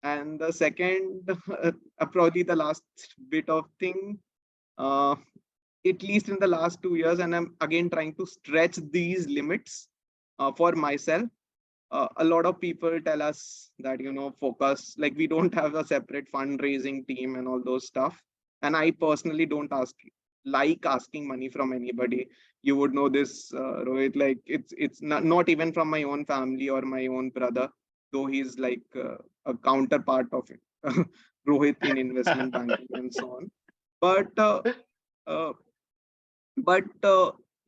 And the second, probably the last bit of thing, uh, at least in the last 2 years, and I'm again trying to stretch these limits for myself. A lot of people tell us that, focus, like we don't have a separate fundraising team and all those stuff. And I personally don't like asking money from anybody. You would know this, Rohit, like it's not even from my own family or my own brother, though he's like a counterpart of it, Rohit in investment banking and so on. But uh, but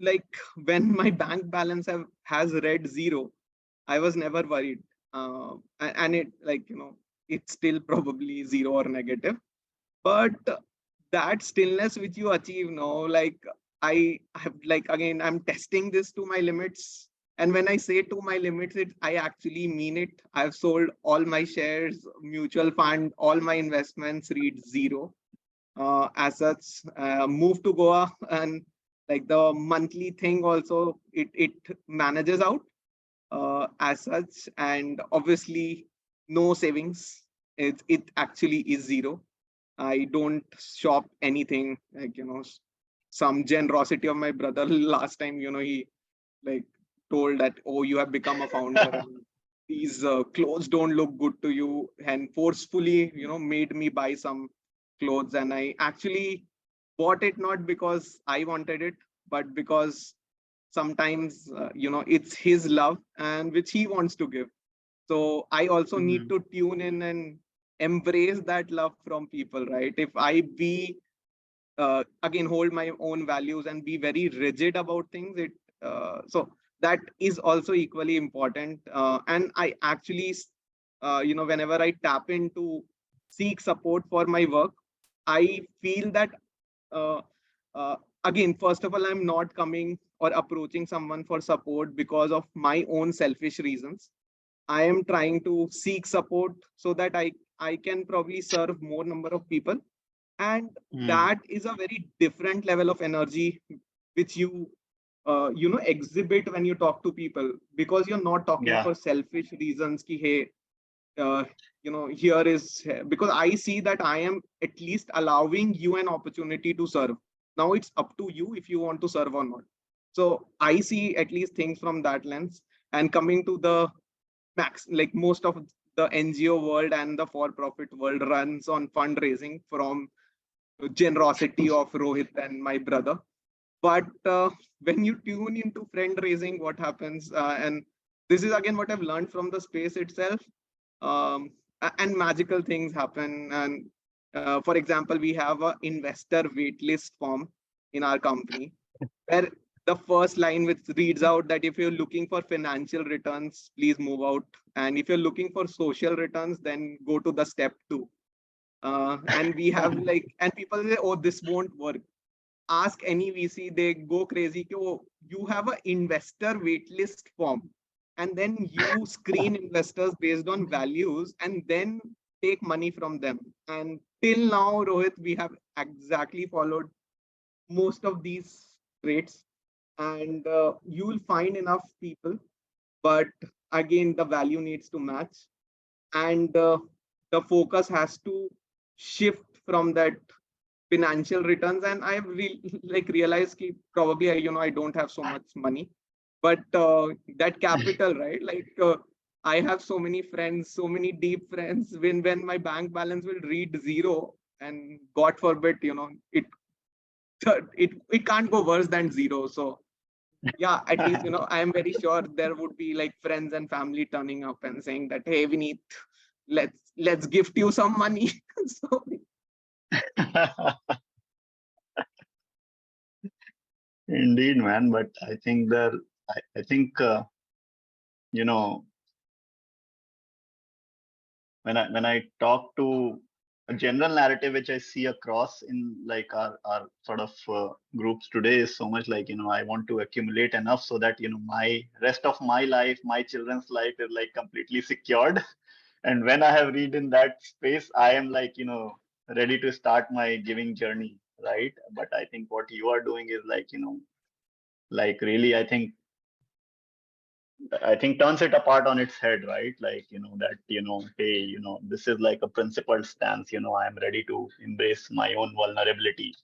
like when my bank balance has read zero, I was never worried. And it, like, it's still probably zero or negative. But that stillness which you achieve now, like I have, like, again, I'm testing this to my limits. And when I say to my limits, I actually mean it. I've sold all my shares, mutual fund, all my investments read zero. Assets, move to Goa, and like the monthly thing also, it manages out as such. And obviously no savings. It actually is zero. I don't shop anything, like, some generosity of my brother last time, he like told that, oh, you have become a founder and these clothes don't look good to you, and forcefully, made me buy some clothes. And I actually bought it not because I wanted it, but because sometimes, it's his love and which he wants to give. So I also need Mhm. to tune in and embrace that love from people, right? If I be again hold my own values and be very rigid about things, so that is also equally important. And I actually, whenever I tap into seek support for my work, I feel that, uh, uh, again, first of all, I'm not coming or approaching someone for support because of my own selfish reasons. I am trying to seek support so that I can probably serve more number of people. And Mm. that is a very different level of energy which you exhibit when you talk to people, because you're not talking Yeah. for selfish reasons ki, hey, here is, because I see that I am at least allowing you an opportunity to serve. Now it's up to you if you want to serve or not. So I see at least things from that lens. And coming to the max, like most of the NGO world and the for profit world runs on fundraising from generosity of Rohit and my brother. But when you tune into friend raising, what happens? And this is again what I've learned from the space itself. And magical things happen. And for example, we have a investor waitlist form in our company, where the first line which reads out that if you're looking for financial returns, please move out. And if you're looking for social returns, then go to the step two. And we have like, and people say, oh, this won't work. Ask any VC, they go crazy. Oh, you have an investor waitlist form, and then you screen investors based on values and then take money from them. And till now, Rohit, we have exactly followed most of these traits. And you'll find enough people, but again, the value needs to match. And the focus has to shift from that financial returns. And I've like realized ki probably I don't have so much money, but that capital, right? Like I have so many friends, so many deep friends. When my bank balance will read zero, and God forbid, it can't go worse than zero. So yeah, at least I am very sure there would be like friends and family turning up and saying that, hey, Vineet, let's gift you some money. So Indeed, man. But I think I think you know when I talk to a general narrative which I see across in like our sort of groups today is so much like I want to accumulate enough so that my rest of my life, my children's life is like completely secured. And when I have read in that space, I am like ready to start my giving journey, right? But I think what you are doing is like like really, I think I think turns it apart on its head, right? Like, that, hey, this is like a principled stance, I'm ready to embrace my own vulnerability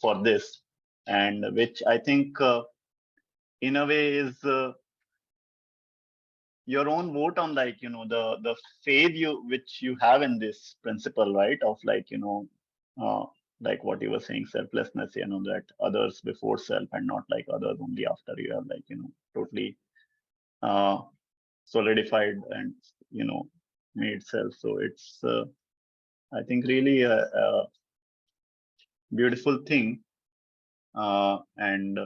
for this. And which I think, in a way, is your own vote on, like, the faith which you have in this principle, right? Of, like, uh, like what you were saying, selflessness, that others before self and not like others only after you have, like, totally uh, solidified and made self. So it's I think really a beautiful thing, and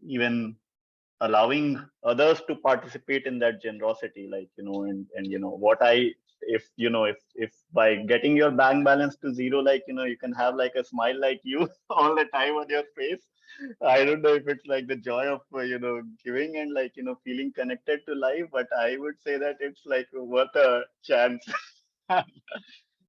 even allowing others to participate in that generosity, like, and what I if if by getting your bank balance to zero, like, you can have like a smile like you all the time on your face. I don't know if it's like the joy of giving and, like, feeling connected to life, but I would say that it's like worth a chance.